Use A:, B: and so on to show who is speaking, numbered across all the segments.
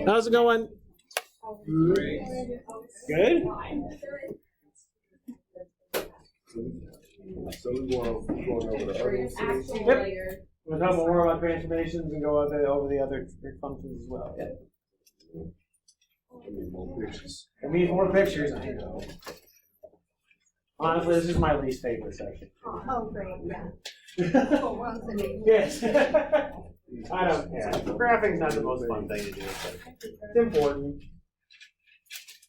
A: How's it going? Good?
B: So we're going over the other ones.
A: Yep. We'll talk more about transformations and go over the other functions as well. Yeah.
B: I need more pictures.
A: It needs more pictures, I know. Honestly, this is my least favorite section.
C: Oh, great, yeah.
A: Yes. I don't, yeah. Graphing's not the most fun thing to do, but it's important.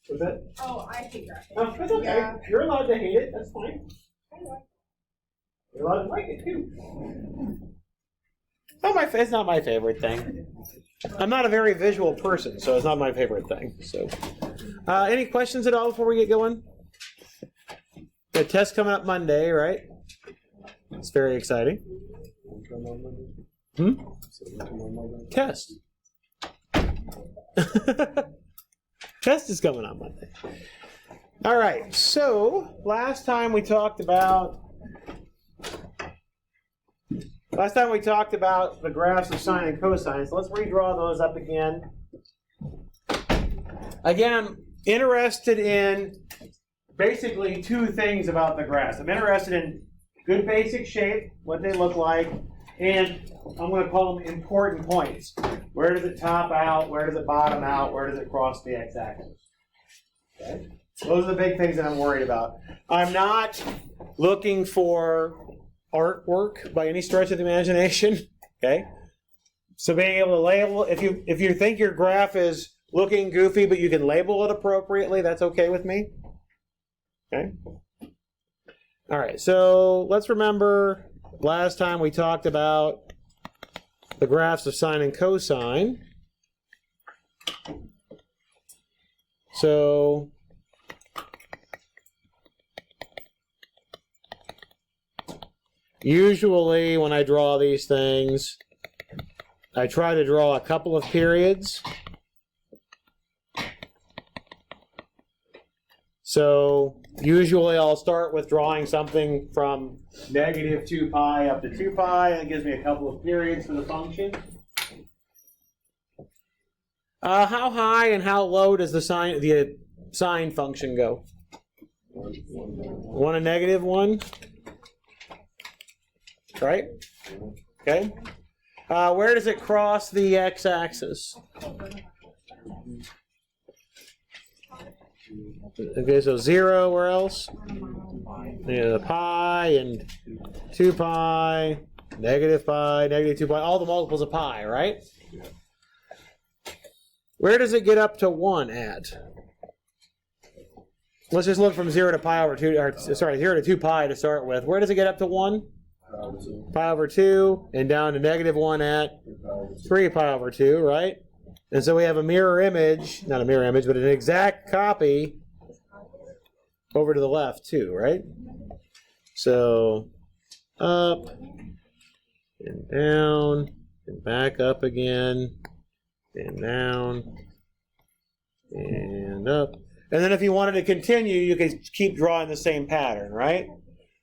A: Was that?
C: Oh, I hate graphics.
A: Oh, that's okay.
C: Yeah.
A: You're allowed to hate it, that's fine. You're allowed to like it too. It's not my favorite thing. I'm not a very visual person, so it's not my favorite thing. So, any questions at all before we get going? The test coming up Monday, right? It's very exciting. Test. Test is coming on Monday. All right. So last time we talked about the graphs of sine and cosine. So let's redraw those up again. Again, I'm interested in basically two things about the graphs. I'm interested in good basic shape, what they look like, and I'm going to call them important points. Where does it top out? Where does it bottom out? Where does it cross the x-axis? Okay? Those are the big things that I'm worried about. I'm not looking for artwork by any stretch of the imagination. Okay? So being able to label, if you think your graph is looking goofy but you can label it appropriately, that's okay with me. Okay? All right, so let's remember last time we talked about the graphs of sine and cosine. So usually when I draw these things, I try to draw a couple of periods. So usually I'll start with drawing something from negative 2 pi up to 2 pi, and it gives me a couple of periods for the function. How high and how low does the sine function go? 1 and negative 1? Right? Okay. Where does it cross the x-axis? Okay, so 0, where else? Yeah, the pi and 2 pi, negative 2 pi, all the multiples of pi, right? Where does it get up to 1 at? Let's just look from 0 to pi over 2, or sorry, 0 to 2 pi to start with. Where does it get up to 1? Pi over 2, and down to negative 1 at 3 pi over 2, right? And so we have a mirror image, not a mirror image, but an exact copy over to the left too, right? So up and down and back up again and down and up. And then if you wanted to continue, you could keep drawing the same pattern, right?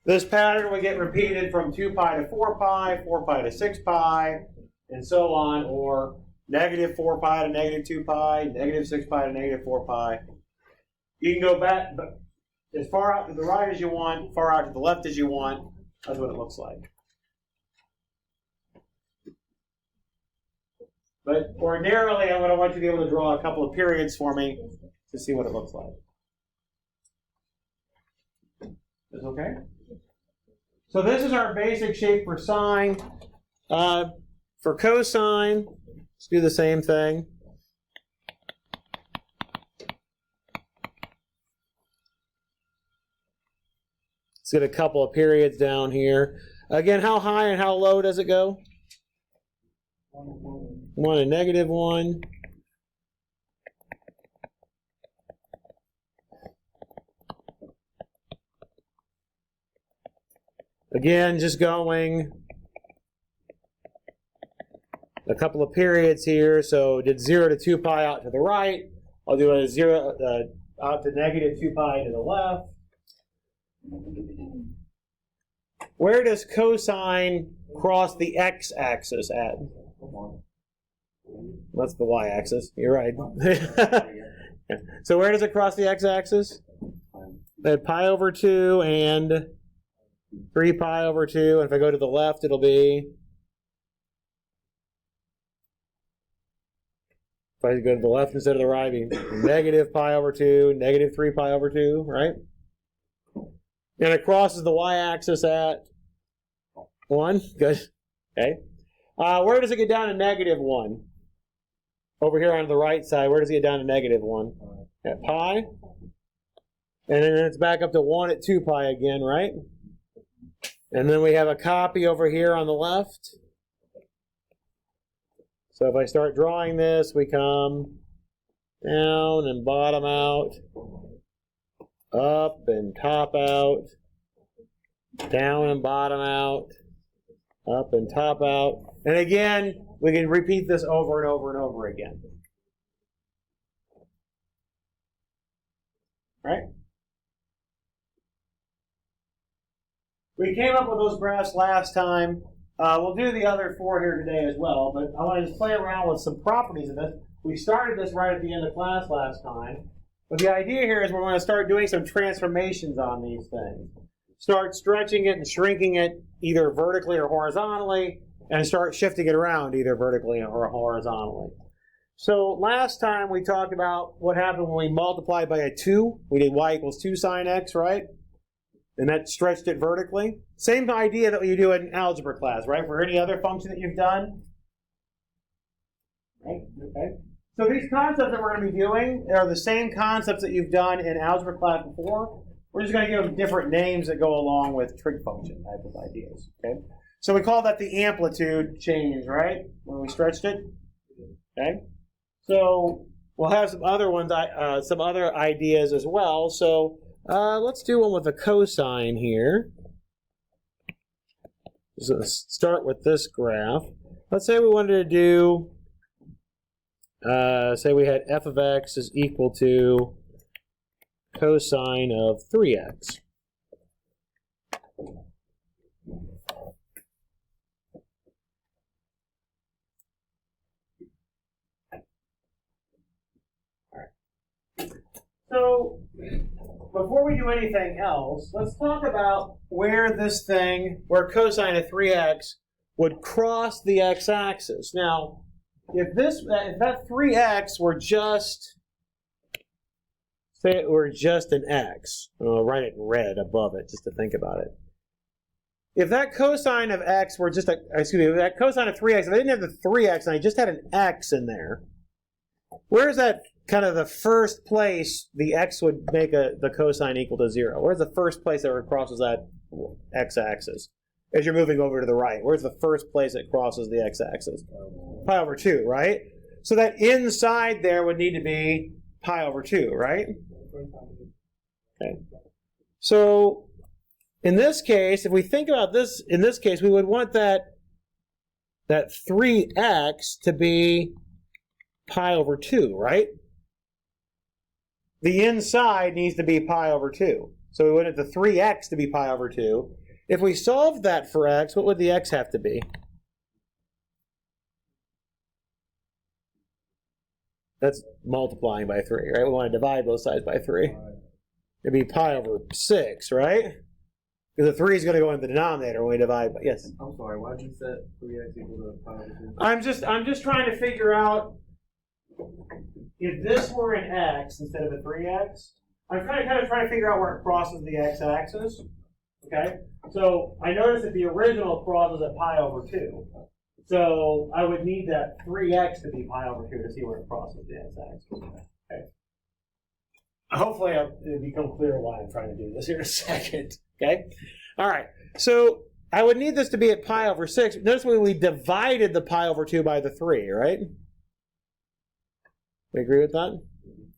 A: This pattern would get repeated from 2 pi to 4 pi, 4 pi to 6 pi, and so on, or negative 4 pi to negative 2 pi, negative 6 pi to negative 4 pi. You can go back as far out to the right as you want, far out to the left as you want. That's what it looks like. But ordinarily, I'm going to want you to be able to draw a couple of periods for me to see what it looks like. That's okay? So this is our basic shape for sine. For cosine, let's do the same thing. Let's get a couple of periods down here. Again, how high and how low does it go? 1 and negative 1. Again, just going a couple of periods here. So did 0 to 2 pi out to the right. I'll do a 0 out to negative 2 pi to the left. Where does cosine cross the x-axis at? That's the y-axis. You're right. So where does it cross the x-axis? At pi over 2 and 3 pi over 2. And if I go to the left, it'll be... If I go to the left instead of the right, it'll be negative pi over 2, negative 3 pi over 2, right? And it crosses the y-axis at 1. Good. Okay. Where does it get down to negative 1? Over here on the right side, where does it get down to negative 1? At pi. And then it's back up to 1 at 2 pi again, right? And then we have a copy over here on the left. So if I start drawing this, we come down and bottom out, up and top out, down and bottom out, up and top out. And again, we can repeat this over and over and over again. Right? We came up with those graphs last time. We'll do the other 4 here today as well, but I want to just play around with some properties of this. We started this right at the end of class last time, but the idea here is we're going to start doing some transformations on these things. Start stretching it and shrinking it either vertically or horizontally, and start shifting it around either vertically or horizontally. So last time we talked about what happened when we multiplied by a 2. We did y equals 2 sine x, right? And that stretched it vertically. Same idea that you do in algebra class, right? For any other function that you've done. Right? Okay. So these concepts that we're going to be doing are the same concepts that you've done in algebra class before. We're just going to give them different names that go along with trig function type of ideas. Okay. So we call that the amplitude change, right? When we stretched it. Okay. So we'll have some other ones, some other ideas as well. So let's do one with a cosine here. So let's start with this graph. Let's say we wanted to do, say we had f of x is equal to cosine of 3x. So, before we do anything else, let's talk about where this thing, where cosine of 3x would cross the x-axis. Now, if that 3x were just, say it were just an x, I'll write it in red above it just to think about it. If that cosine of x were just a, if that cosine of 3x, if I didn't have the 3x and I just had an x in there, where's that kind of the first place the x would make the cosine equal to 0? Where's the first place that crosses that x-axis? As you're moving over to the right, where's the first place it crosses the x-axis? Pi over 2, right? So that inside there would need to be pi over 2, right? Okay. So in this case, if we think about this, in this case, we would want that 3x to be pi over 2, right? The inside needs to be pi over 2. So we wanted the 3x to be pi over 2. If we solved that for x, what would the x have to be? That's multiplying by 3, right? We want to divide both sides by 3. It'd be pi over 6, right? Because the 3 is going to go in the denominator when we divide by, yes?
B: I'm sorry, why did you set 3x equal to pi over 2?
A: I'm just trying to figure out if this were an x instead of a 3x. I'm kind of trying to figure out where it crosses the x-axis. Okay? So I noticed that the original crosses at pi over 2. So I would need that 3x to be pi over 2 to see where it crosses the x-axis. Okay. Hopefully it'll become clear why I'm trying to do this here in a second. Okay? All right. So I would need this to be at pi over 6. Notice when we divided the pi over 2 by the 3, right? We agree with that?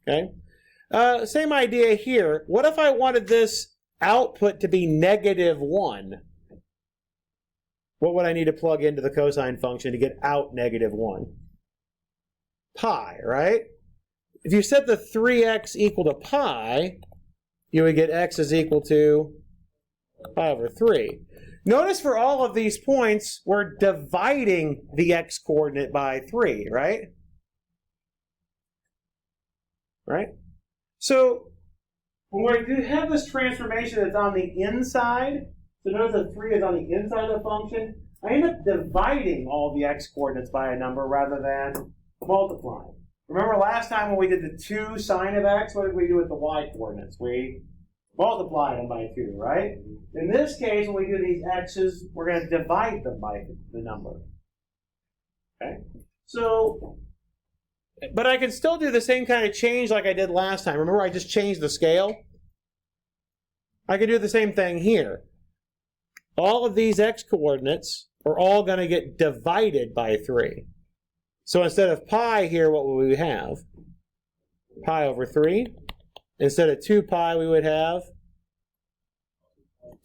A: Okay. Same idea here. What if I wanted this output to be -1? What would I need to plug into the cosine function to get out -1? Pi, right? If you set the 3x equal to pi, you would get x is equal to pi over 3. Notice for all of these points, we're dividing the x-coordinate by 3, right? Right? So when we have this transformation that's on the inside, so notice that 3 is on the inside of the function, I end up dividing all the x-coordinates by a number rather than multiplying. Remember last time when we did the 2 sine of x, what did we do with the y-coordinates? We multiplied them by 2, right? In this case, when we do these x's, we're going to divide them by the number. Okay? So, but I can still do the same kind of change like I did last time. Remember I just changed the scale? I can do the same thing here. All of these x-coordinates are all going to get divided by 3. So instead of pi here, what would we have? Pi over 3. Instead of 2 pi, we would have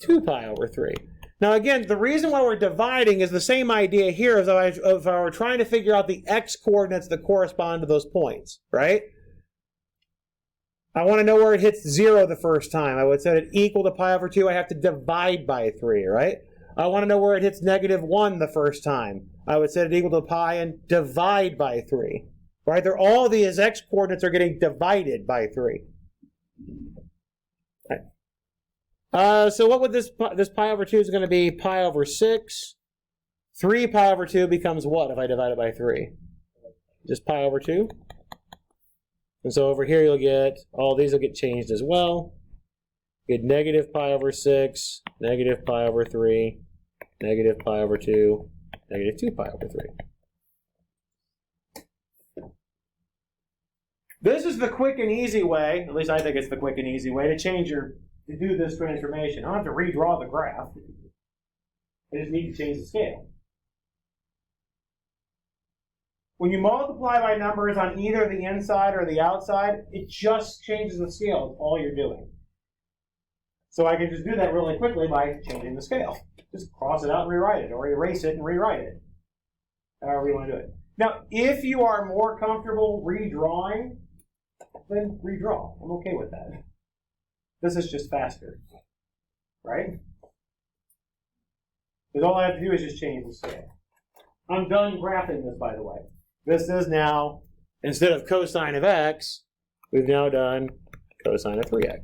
A: 2 pi over 3. Now again, the reason why we're dividing is the same idea here as if I were trying to figure out the x-coordinates that correspond to those points, right? I want to know where it hits 0 the first time. I would set it equal to pi over 2. I have to divide by 3, right? I want to know where it hits -1 the first time. I would set it equal to pi and divide by 3, right? They're all these x-coordinates are getting divided by 3. Right. So what would this pi over 2 is going to be? Pi over 6. 3 pi over 2 becomes what if I divide it by 3? Just pi over 2. And so over here you'll get, all these will get changed as well. You get negative pi over 6, negative pi over 3, negative pi over 2, negative 2 pi over 3. This is the quick and easy way, at least I think it's the quick and easy way, to do this transformation. I don't have to redraw the graph. I just need to change the scale. When you multiply by numbers on either the inside or the outside, it just changes the scale. That's all you're doing. So I can just do that really quickly by changing the scale. Just cross it out and rewrite it, or erase it and rewrite it. However you want to do it. Now, if you are more comfortable redrawing, then redraw. I'm okay with that. This is just faster, right? Because all I have to do is just change the scale. I'm done graphing this, by the way. This is now, instead of cosine of x, we've now done cosine of 3x.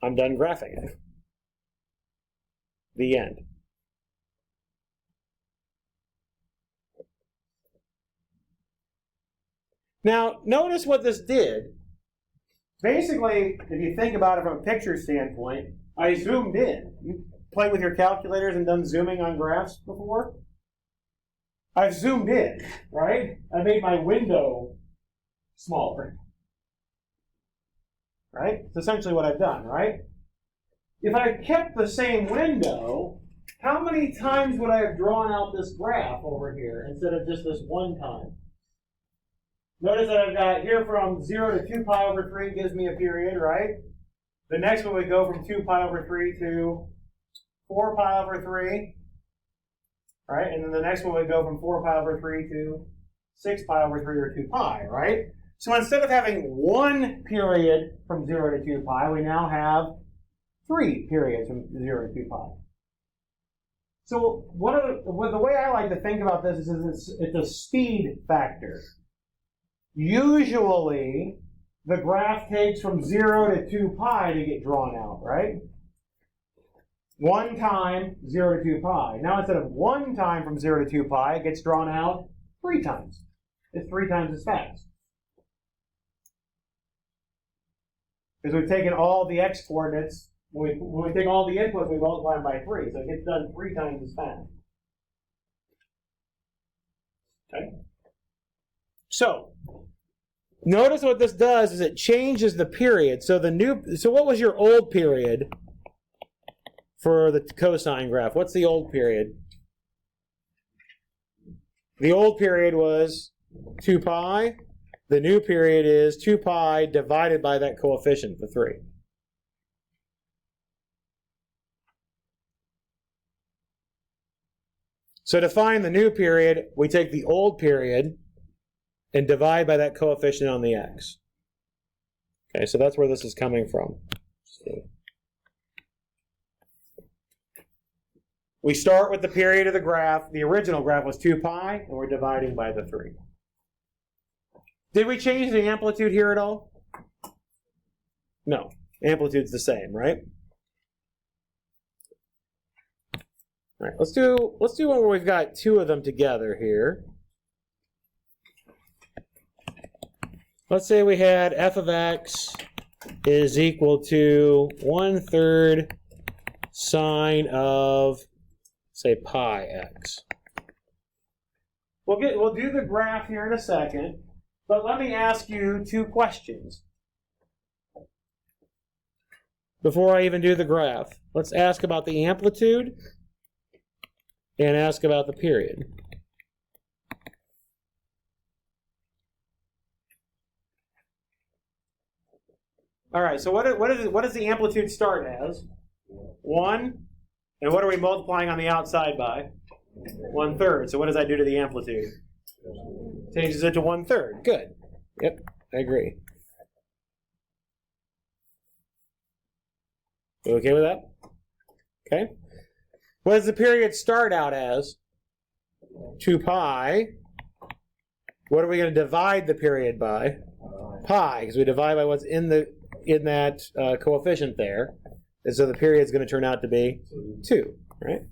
A: I'm done graphing it. The end. Now, notice what this did. Basically, if you think about it from a picture standpoint, I zoomed in. You played with your calculators and done zooming on graphs before? I've zoomed in, right? I made my window smaller. Right? It's essentially what I've done, right? If I kept the same window, how many times would I have drawn out this graph over here instead of just this one time? Notice that I've got here from 0 to 2 pi over 3 gives me a period, right? The next one would go from 2 pi over 3 to 4 pi over 3. Right? And then the next one would go from 4 pi over 3 to 6 pi over 3 or 2 pi, right? So instead of having one period from 0 to 2 pi, we now have 3 periods from 0 to 2 pi. So the way I like to think about this is it's a speed factor. Usually, the graph takes from 0 to 2 pi to get drawn out, right? One time, 0 to 2 pi. Now instead of one time from 0 to 2 pi, it gets drawn out 3 times. It's 3 times as fast. Because we've taken all the x-coordinates, when we take all the inputs, we multiply them by 3. So it gets done 3 times as fast. Okay? So, notice what this does is it changes the period. So what was your old period for the cosine graph? What's the old period? The old period was 2 pi. The new period is 2 pi divided by that coefficient, the 3. So to find the new period, we take the old period and divide by that coefficient on the x. Okay, so that's where this is coming from. We start with the period of the graph. The original graph was 2 pi, and we're dividing by the 3. Did we change the amplitude here at all? No. Amplitude's the same, right? All right, let's do one where we've got two of them together here. Let's say we had f of x is equal to 1/3 sine of, say, pi x. We'll do the graph here in a second, but let me ask you two questions before I even do the graph. Let's ask about the amplitude and ask about the period. All right, so what does the amplitude start as? 1. And what are we multiplying on the outside by? 1/3. So what does that do to the amplitude? Changes it to 1/3. Good. Yep, I agree. You okay with that? Okay. What does the period start out as? 2 pi. What are we going to divide the period by? Pi, because we divide by what's in that coefficient there. And so the period is going to turn out to be 2, right?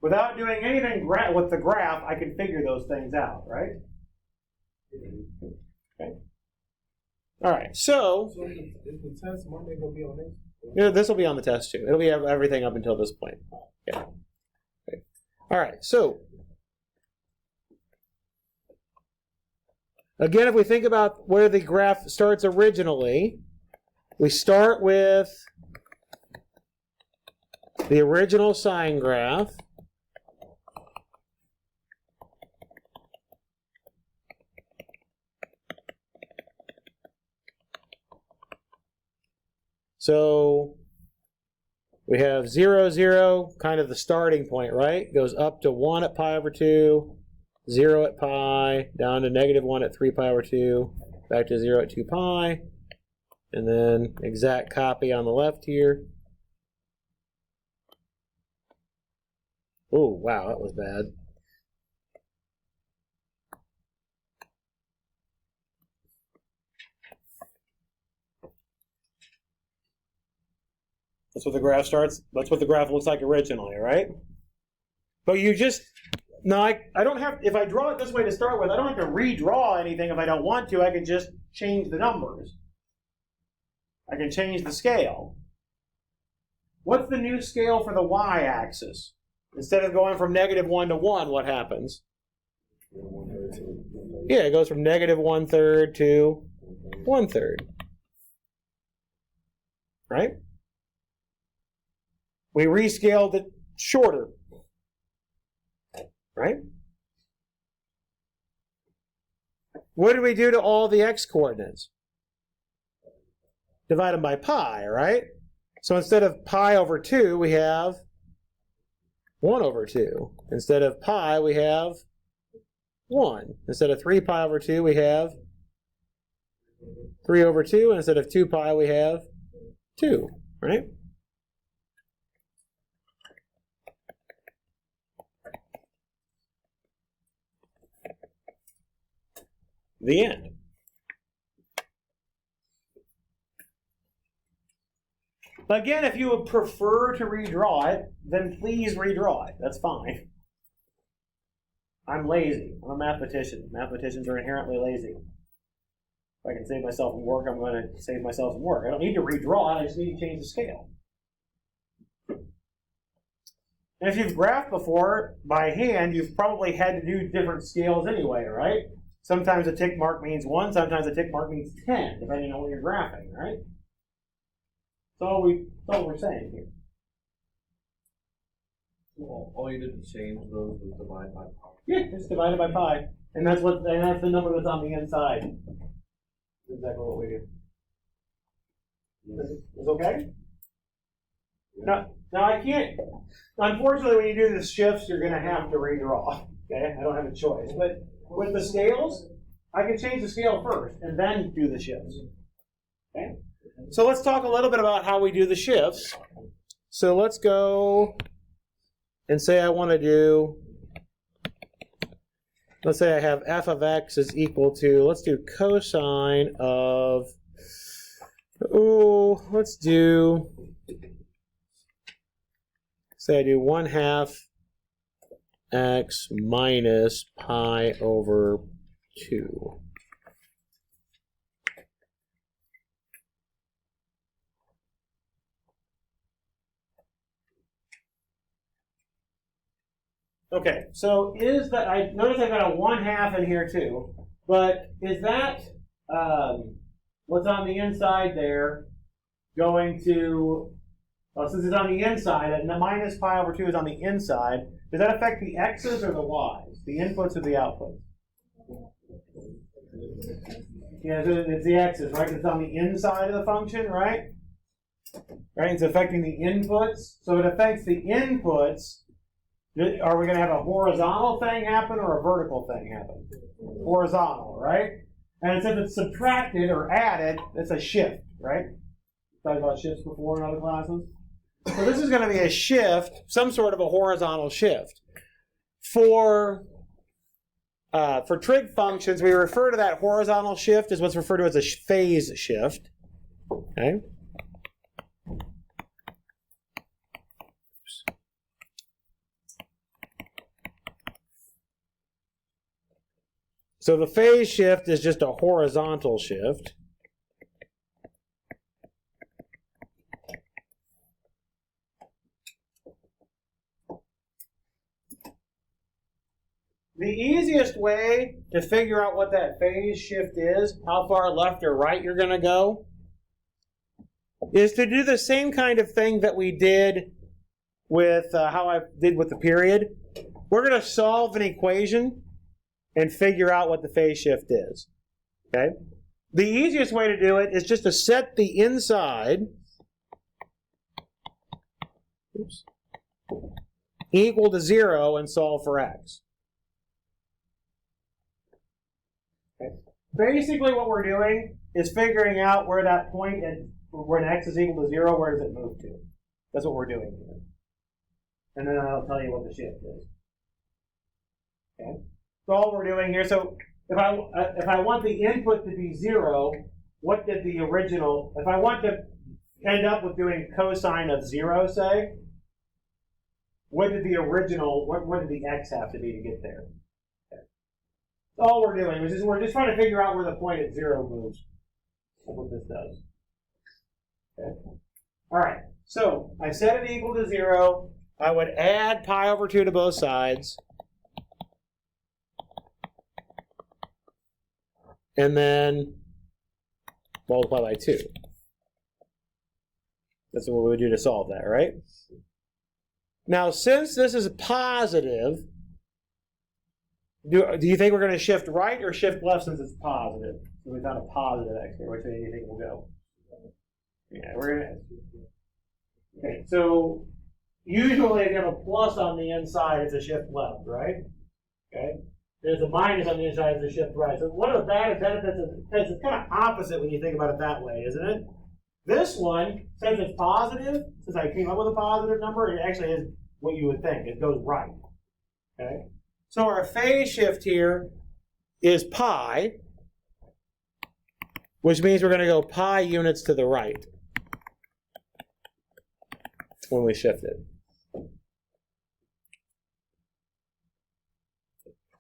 A: Without doing anything with the graph, I can figure those things out, right? Okay. All right, so
B: Is the test Monday going to be on this?
A: this will be on the test too. It'll be everything up until this point. Yeah. Okay. All right, so again, if we think about where the graph starts originally, we start with the original sine graph. So we have 0, 0, kind of the starting point, right? Goes up to 1 at pi over 2, 0 at pi, down to -1 at 3 pi over 2, back to 0 at 2 pi, and then exact copy on the left here. Oh, wow, that was bad. That's what the graph starts. That's what the graph looks like originally, right? But you just, now I don't have, if I draw it this way to start with, I don't have to redraw anything if I don't want to. I can just change the numbers. I can change the scale. What's the new scale for the y-axis? Instead of going from -1 to 1, what happens? Yeah, it goes from -1/3 to 1/3. Right? We rescaled it shorter, right? What did we do to all the x-coordinates? Divide them by pi, right? So instead of pi over 2, we have 1 over 2. Instead of pi, we have 1. Instead of 3 pi over 2, we have 3 over 2. And instead of 2 pi, we have 2, right? The end. Again, if you would prefer to redraw it, then please redraw it. That's fine. I'm lazy. I'm a mathematician. Mathematicians are inherently lazy. If I can save myself some work, I'm going to save myself some work. I don't need to redraw it. I just need to change the scale. And if you've graphed before by hand, you've probably had to do different scales anyway, right? Sometimes a tick mark means 1, sometimes a tick mark means 10, depending on what you're graphing, right? That's all we're saying here.
B: Well, all you did to change those was divide by pi.
A: Yeah, it's divided by pi. And that's the number that's on the inside. That's exactly what we do. Is okay? Now I can't, unfortunately when you do the shifts, you're gonna have to redraw. Okay? I don't have a choice. But with the scales, I can change the scale first and then do the shifts. Okay? So let's talk a little bit about how we do the shifts. So let's go and say I want to do, let's say I have f of x is equal to, let's do cosine of, let's do, say I do 1/2 x minus pi over 2. Okay, so is that, I notice I've got a 1/2 in here too, but is that what's on the inside there going to, well, since it's on the inside, and the minus pi over 2 is on the inside, does that affect the x's or the y's, the inputs or the outputs? Yeah, it's the x's, right? 'Cause it's on the inside of the function, right? Right, it's affecting the inputs. So it affects the inputs. Are we going to have a horizontal thing happen or a vertical thing happen? Horizontal, right? And since it's subtracted or added, it's a shift, right? Talked about shifts before in other classes. So this is going to be a shift, some sort of a horizontal shift. For trig functions, we refer to that horizontal shift as what's referred to as a phase shift. Okay. So the phase shift is just a horizontal shift. The easiest way to figure out what that phase shift is, how far left or right you're going to go, is to do the same kind of thing that we did with how I did with the period. We're going to solve an equation and figure out what the phase shift is. Okay? The easiest way to do it is just to set the inside equal to 0 and solve for x. Okay. Basically what we're doing is figuring out where that point is, when x is equal to 0, where does it move to? That's what we're doing here. And then I'll tell you what the shift is. Okay? So all we're doing here, so if I want the input to be 0, what did the original, if I want to end up with doing cosine of 0, say, what did the original, what did the x have to be to get there? Okay. All we're doing is we're just trying to figure out where the point at 0 moves. That's what this does. Okay. All right, so I set it equal to 0. I would add pi over 2 to both sides. And then multiply by 2. That's what we would do to solve that, right? Now, since this is positive, do you think we're going to shift right or shift left since it's positive? So we found a positive x here. Which way do you think we'll go? Yeah, we're going to. Okay, so usually if you have a plus on the inside, it's a shift left, right? Okay. There's a minus on the inside of the shift right. So one of the bad benefits is it's kind of opposite when you think about it that way, isn't it? This one, since it's positive, since I came up with a positive number, it actually is what you would think. It goes right. Okay? So our phase shift here is pi, which means we're going to go pi units to the right when we shift it.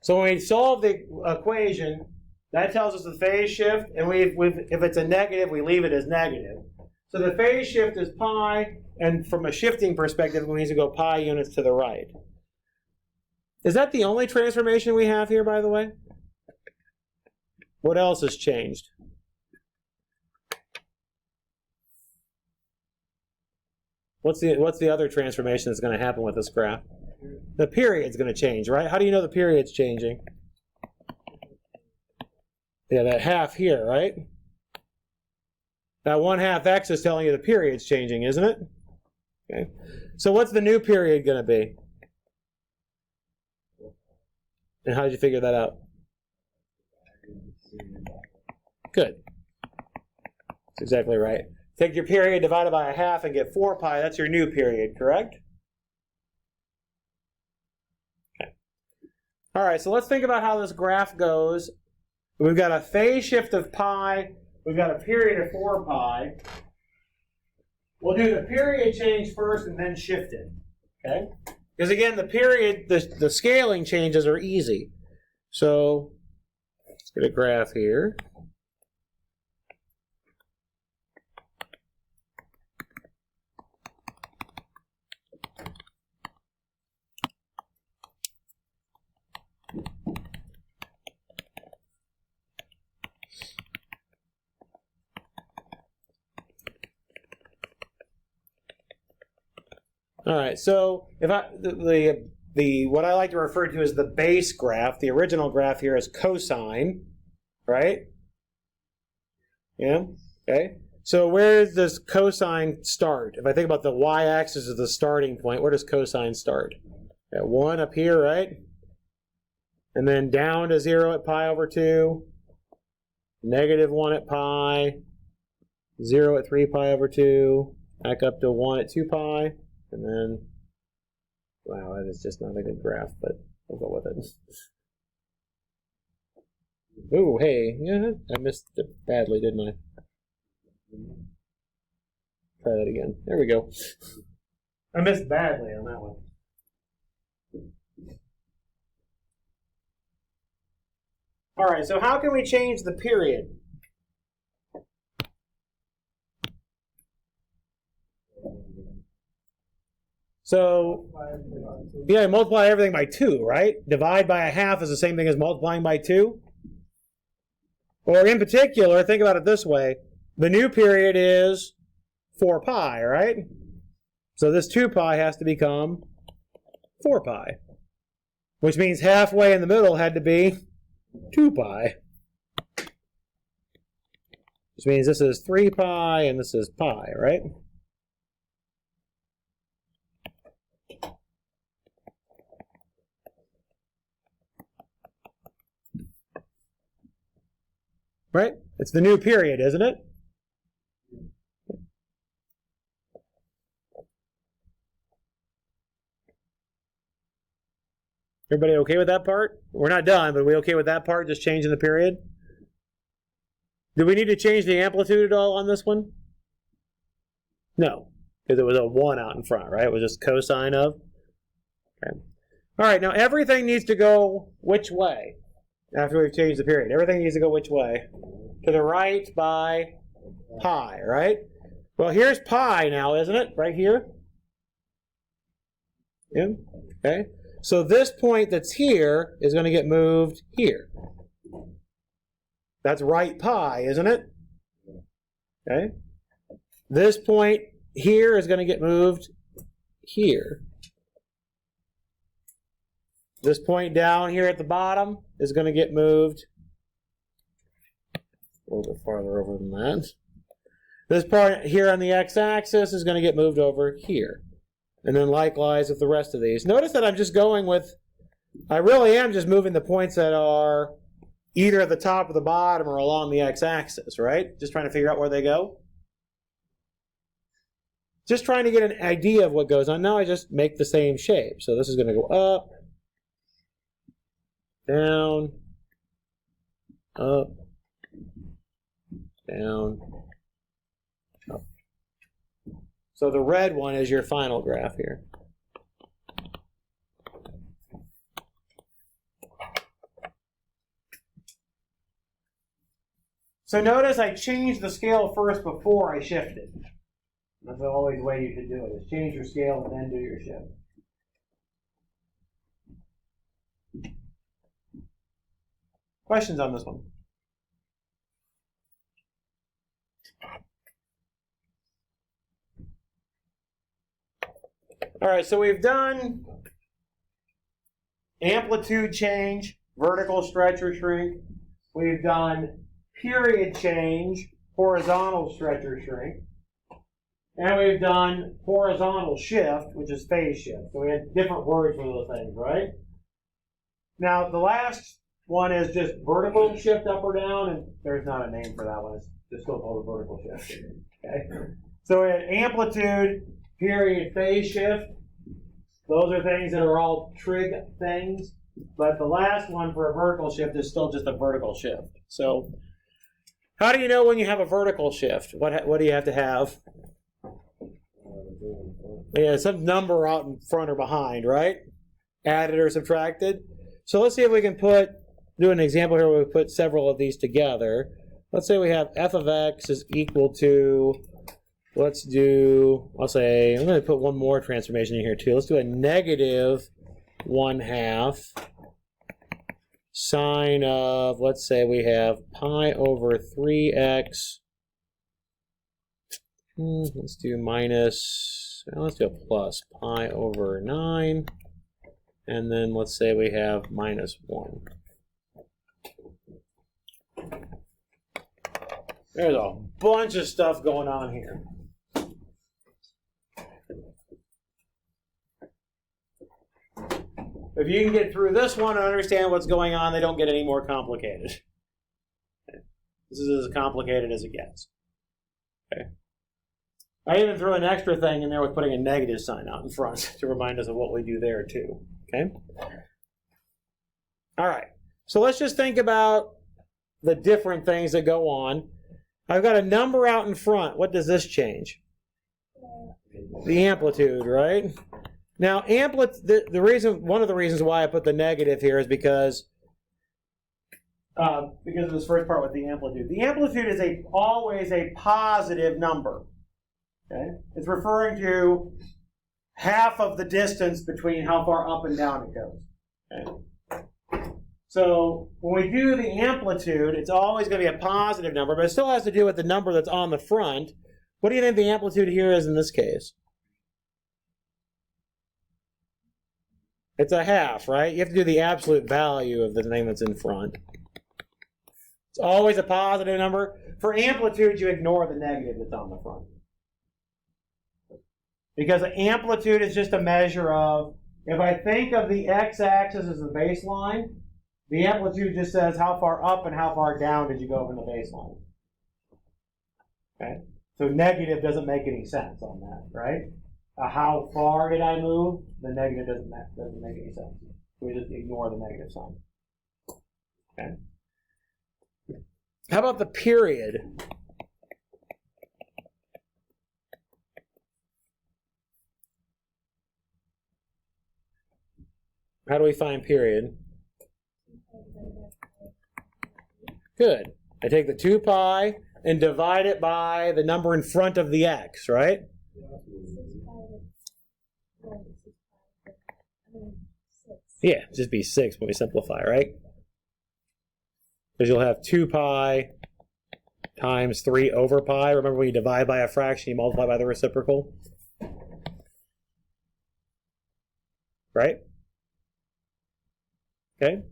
A: So when we solve the equation, that tells us the phase shift, and if it's a negative, we leave it as negative. So the phase shift is pi, and from a shifting perspective, it means to go pi units to the right. Is that the only transformation we have here, by the way? What else has changed? What's the other transformation that's going to happen with this graph? The period's going to change, right? How do you know the period's changing? Yeah, that half here, right? That 1/2 x is telling you the period's changing, isn't it? Okay. So what's the new period going to be? And how did you figure that out? Good. That's exactly right. Take your period divided by a half and get 4 pi. That's your new period, correct? Okay. All right, so let's think about how this graph goes. We've got a phase shift of pi. We've got a period of 4 pi. We'll do the period change first and then shift it. Okay? Because again, the period, the scaling changes are easy. So let's get a graph here. All right, so if what I like to refer to as the base graph, the original graph here is cosine, right? Yeah, okay. So where does this cosine start? If I think about the y-axis as the starting point, where does cosine start? At 1 up here, right? And then down to 0 at pi over 2, negative 1 at pi, 0 at 3 pi over 2, back up to 1 at 2 pi. And then, wow, that is just not a good graph, but we'll go with it. Ooh, hey, yeah, I missed it badly, didn't I? Try that again. There we go. I missed badly on that one. All right, so how can we change the period? So, yeah, multiply everything by 2, right? Divide by a half is the same thing as multiplying by 2. Or in particular, think about it this way. The new period is 4 pi, right? So this 2 pi has to become 4 pi, which means halfway in the middle had to be 2 pi. Which means this is 3 pi and this is pi, right? Right? It's the new period, isn't it? Everybody okay with that part? We're not done, but are we okay with that part, just changing the period? Do we need to change the amplitude at all on this one? No, because it was a 1 out in front, right? It was just cosine of. Okay. All right, now everything needs to go which way? After we've changed the period. Everything needs to go which way? To the right by pi, right? Well, here's pi now, isn't it? Right here? Yeah. Okay. So this point that's here is going to get moved here. That's right pi, isn't it? Okay. This point here is going to get moved here. This point down here at the bottom is going to get moved a little bit farther over than that. This part here on the x-axis is going to get moved over here. And then likewise with the rest of these. Notice that I'm just going with, I really am just moving the points that are either at the top or the bottom or along the x-axis, right? Just trying to figure out where they go. Just trying to get an idea of what goes on. Now I just make the same shape. So this is going to go up, down, up, down, up. So the red one is your final graph here. So notice I changed the scale first before I shifted. That's always the way you should do it, is change your scale and then do your shift. Questions on this one? All right, so we've done amplitude change, vertical stretch or shrink. We've done period change, horizontal stretch or shrink. And we've done horizontal shift, which is phase shift. So we had different words for those things, right? Now, the last one is just vertical shift up or down, and there's not a name for that one. It's just still called a vertical shift. Okay. So we had amplitude, period, phase shift. Those are things that are all trig things. But the last one for a vertical shift is still just a vertical shift. So how do you know when you have a vertical shift? What do you have to have? Yeah, some number out in front or behind, right? Added or subtracted. So let's see if we can do an example here where we put several of these together. Let's say we have f of x is equal to, I'll say, I'm going to put one more transformation in here too. Let's do a negative 1/2 sine of, let's say we have pi over 3x. Let's do a plus pi over 9. And then let's say we have minus 1. There's a bunch of stuff going on here. If you can get through this one and understand what's going on, they don't get any more complicated. This is as complicated as it gets. Okay. I even threw an extra thing in there with putting a negative sign out in front to remind us of what we do there too. Okay? All right. So let's just think about the different things that go on. I've got a number out in front. What does this change? The amplitude, right? Now, one of the reasons why I put the negative here is because of this first part with the amplitude. The amplitude is always a positive number. Okay? It's referring to half of the distance between how far up and down it goes. Okay? So when we do the amplitude, it's always going to be a positive number, but it still has to do with the number that's on the front. What do you think the amplitude here is in this case? It's a half, right? You have to do the absolute value of the thing that's in front. It's always a positive number. For amplitude, you ignore the negative that's on the front. Because the amplitude is just a measure of, if I think of the x-axis as the baseline, the amplitude just says how far up and how far down did you go from the baseline. Okay? So negative doesn't make any sense on that, right? How far did I move? The negative doesn't make any sense. We just ignore the negative sign. Okay? How about the period? How do we find period? Good. I take the 2 pi and divide it by the number in front of the x, right? Yeah, just be 6 when we simplify, right? Because you'll have 2 pi times 3 over pi. Remember when you divide by a fraction, you multiply by the reciprocal? Right? Okay.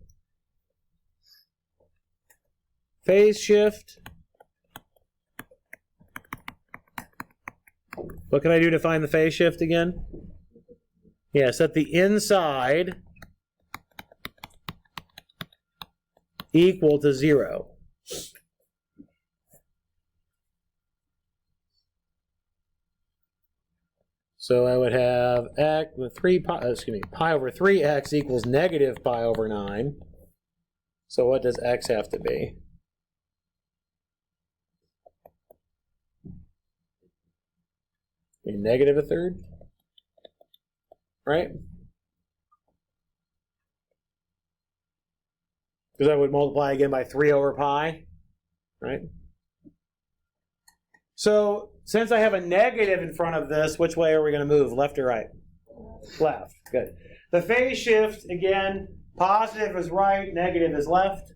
A: Phase shift. What can I do to find the phase shift again? Yeah, set the inside equal to 0. So I would have x with pi over 3x equals negative pi over 9. So what does x have to be? A negative 1/3, right? Because I would multiply again by 3 over pi, right? So since I have a negative in front of this, which way are we going to move, left or right? Left, good. The phase shift, again, positive is right, negative is left.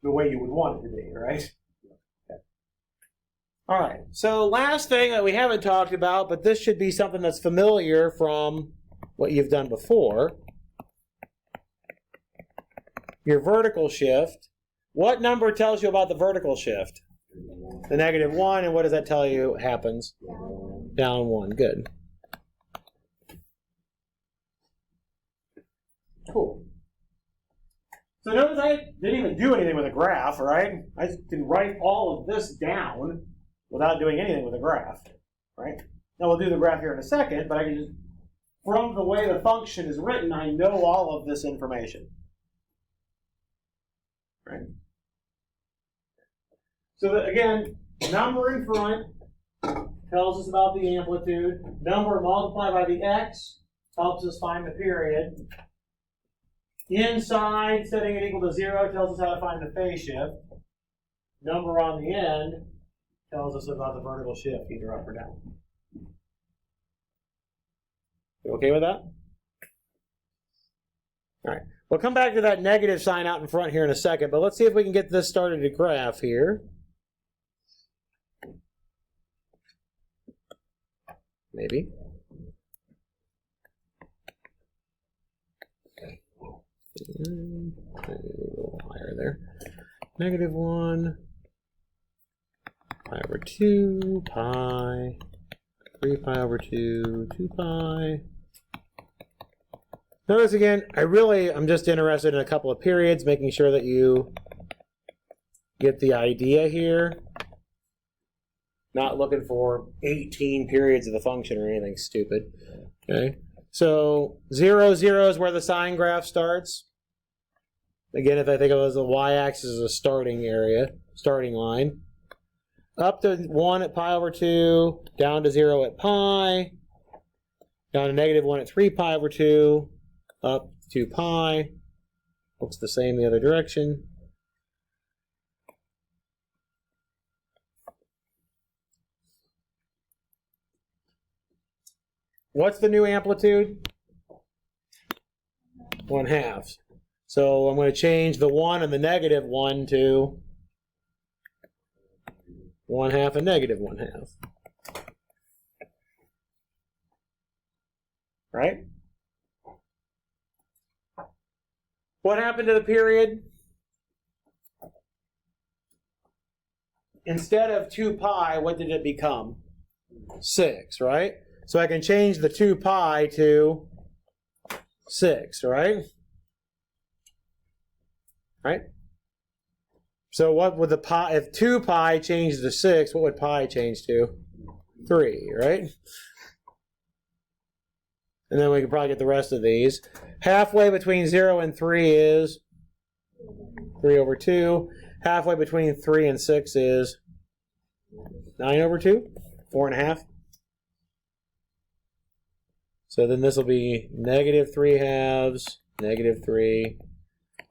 A: The way you would want it to be, right? All right, so last thing that we haven't talked about, but this should be something that's familiar from what you've done before. Your vertical shift. What number tells you about the vertical shift? The -1, and what does that tell you happens? Down 1, good. Cool. So notice I didn't even do anything with a graph, right? I just can write all of this down without doing anything with a graph, right? Now we'll do the graph here in a second, but I can just, from the way the function is written, I know all of this information, right? So that, again, number in front tells us about the amplitude. Number multiplied by the x helps us find the period. Inside, setting it equal to 0 tells us how to find the phase shift. Number on the end tells us about the vertical shift, either up or down. You okay with that? All right. We'll come back to that negative sign out in front here in a second, but let's see if we can get this started to graph here. Maybe. A little higher there. -1, pi over 2, pi, 3 pi over 2, 2 pi. Notice again, I'm just interested in a couple of periods, making sure that you get the idea here. Not looking for 18 periods of the function or anything stupid. Okay. So 0, 0 is where the sine graph starts. Again, if I think of it as the y-axis as a starting area, starting line. Up to 1 at pi over 2, down to 0 at pi, down to -1 at 3 pi over 2, up to pi. Looks the same the other direction. What's the new amplitude? 1/2. So I'm going to change the 1 and the -1 to 1/2 and -1/2. Right? What happened to the period? Instead of 2 pi, what did it become? 6, right? So I can change the 2 pi to 6, right? Right? So what would the pi, if 2 pi changed to 6, what would pi change to? 3, right? And then we can probably get the rest of these. Halfway between 0 and 3 is 3 over 2. Halfway between 3 and 6 is 9 over 2, 4.5. So then this will be -3/2, -3,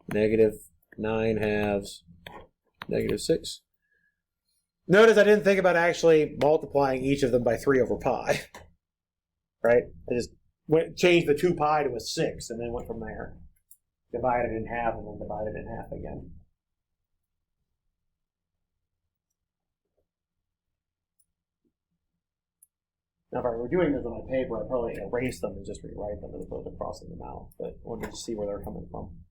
A: -9/2, -6. Notice I didn't think about actually multiplying each of them by 3 over pi. Right? I just changed the 2 pi to a 6 and then went from there. Divided in half and then divided in half again. Now, if I were doing this on my paper, I'd probably erase them and just rewrite them as opposed to crossing them out. But we'll just see where they're coming from.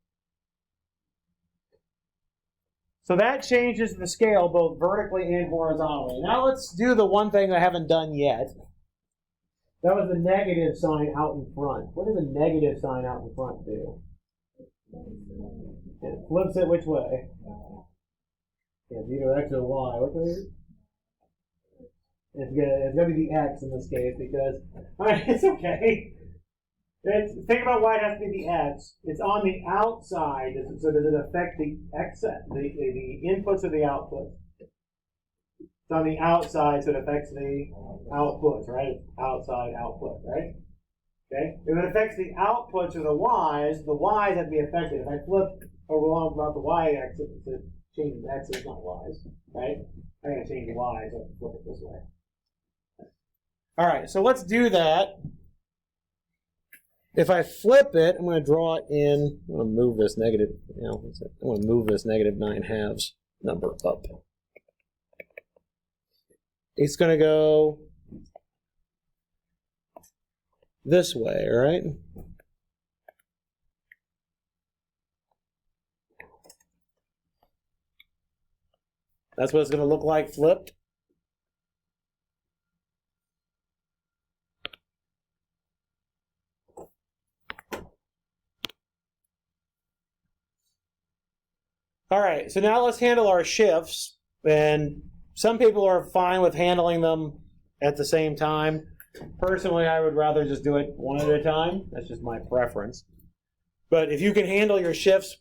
A: So that changes the scale both vertically and horizontally. Now let's do the one thing I haven't done yet. That was the negative sign out in front. What does a negative sign out in front do? It flips it which way? Yeah, it's either X or Y. What way is it? It's gonna be the X in this case because it's okay. Think about why it has to be the X. It's on the outside, so does it affect the X, the inputs or the outputs? It's on the outside, so it affects the outputs, right? Outside output, right? Okay. If it affects the outputs or the Y's have to be affected. If I flip over along about the Y-axis, it changes X's, not Y's, right? I'm going to change the Y's, so I can flip it this way. All right, so let's do that. If I flip it, I'm going to draw it in. I'm going to move this negative. I'm going to move this -9/2 number up. It's going to go this way, right? That's what it's going to look like flipped. All right, so now let's handle our shifts. And some people are fine with handling them at the same time. Personally, I would rather just do it one at a time. That's just my preference. But if you can handle your shifts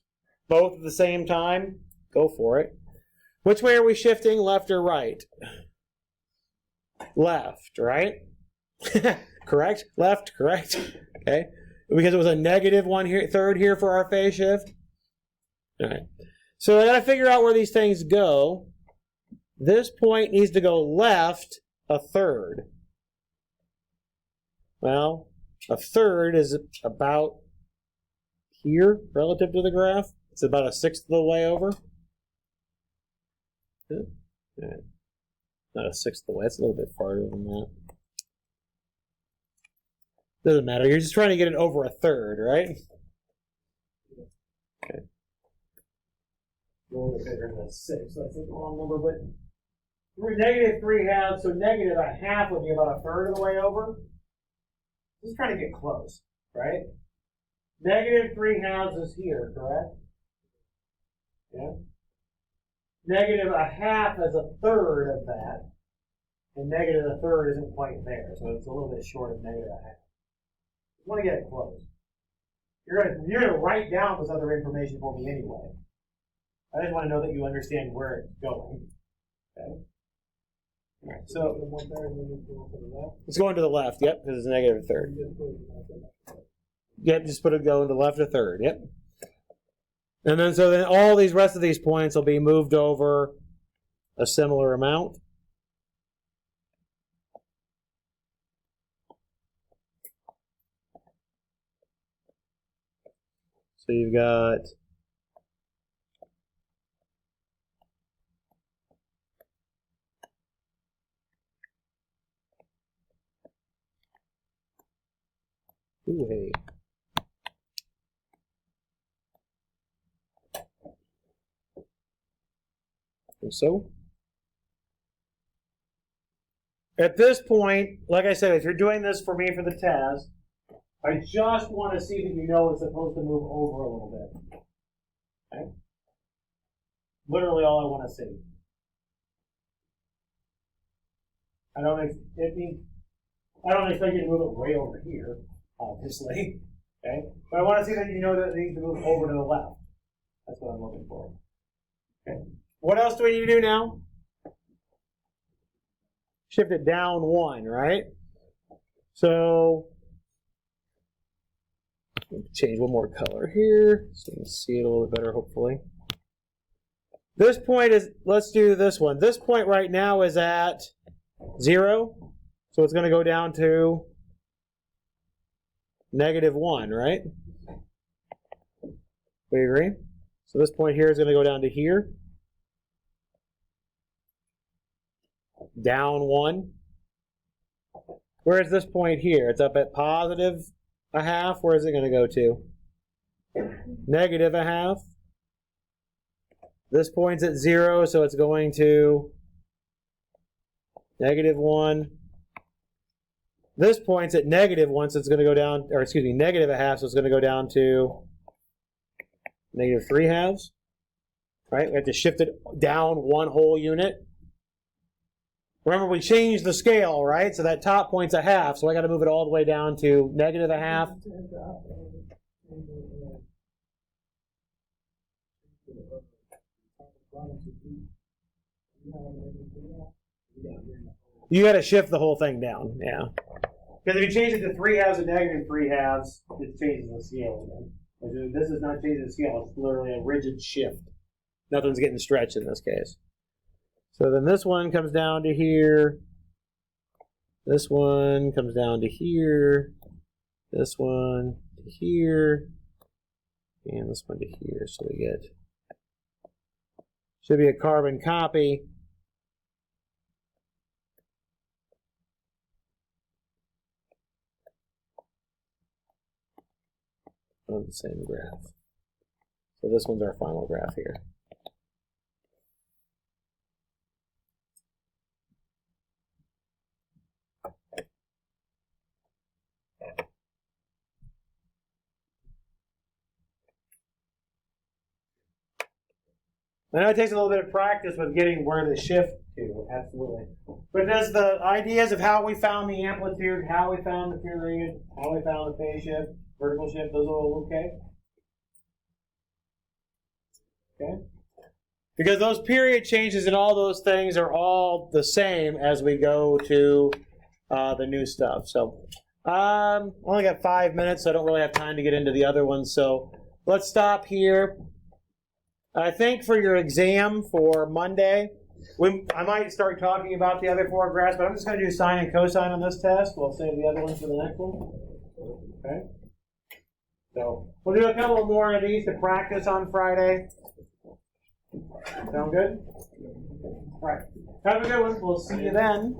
A: both at the same time, go for it. Which way are we shifting, left or right? Left, right? Correct? Left, correct? Okay. Because it was a negative one here, third here for our phase shift. All right. So I got to figure out where these things go. This point needs to go left a third. Well, a third is about here relative to the graph. It's about a sixth of the way over. Not a sixth of the way. It's a little bit farther than that. Doesn't matter. You're just trying to get it over a third, right? Okay. A little bit bigger than a six. That's the wrong number, but we're negative 3/2, so negative a half would be about a third of the way over. Just trying to get close, right? Negative 3/2 is here, correct? Yeah. Negative a half is a third of that, and negative a third isn't quite there, so it's a little bit short of negative a half. You want to get it close. You're gonna write down this other information for me anyway. I just want to know that you understand where it's going. Okay. All right. So it's going to the left. Yep, because it's a negative a third. Yep, just put it going to the left a third. Yep. And then so then all these rest of these points will be moved over a similar amount. So you've got hey. And so at this point, like I said, if you're doing this for me for the test, I just want to see that you know it's supposed to move over a little bit. Okay? Literally all I want to see. I don't expect you to move it way over here, obviously. Okay? But I want to see that you know that it needs to move over to the left. That's what I'm looking for. Okay. What else do we need to do now? Shift it down one, right? So change one more color here so you can see it a little bit better, hopefully. This point is, let's do this one. This point right now is at 0. So it's going to go down to -1, right? We agree? So this point here is going to go down to here. Down 1. Where is this point here? It's up at +1/2. Where is it going to go to? -1/2. This point's at 0, so it's going to -1. This point's at -1, so it's going to go down, or excuse me, -1/2, so it's going to go down to -3/2. Right? We have to shift it down one whole unit. Remember, we changed the scale, right? So that top point's 1/2, so I got to move it all the way down to -1/2. You got to shift the whole thing down, yeah. Because if you change it to 3/2 and -3/2, it changes the scale again. This is not changing the scale, it's literally a rigid shift. Nothing's getting stretched in this case. So then this one comes down to here. This one comes down to here. This one to here. And this one to here. So we get, should be a carbon copy. Of the same graph. So this one's our final graph here. I know it takes a little bit of practice with getting where to shift to, absolutely. But does the ideas of how we found the amplitude, how we found the period, how we found the phase shift, vertical shift, those are all okay? Okay? Because those period changes and all those things are all the same as we go to the new stuff. So, only got 5 minutes, so I don't really have time to get into the other ones. So, let's stop here. I think for your exam for Monday, I might start talking about the other 4 graphs, but I'm just going to do sine and cosine on this test. We'll save the other ones for the next one. Okay? So, we'll do a couple more of these to practice on Friday. Sound good? All right. Have a good one. We'll see you then.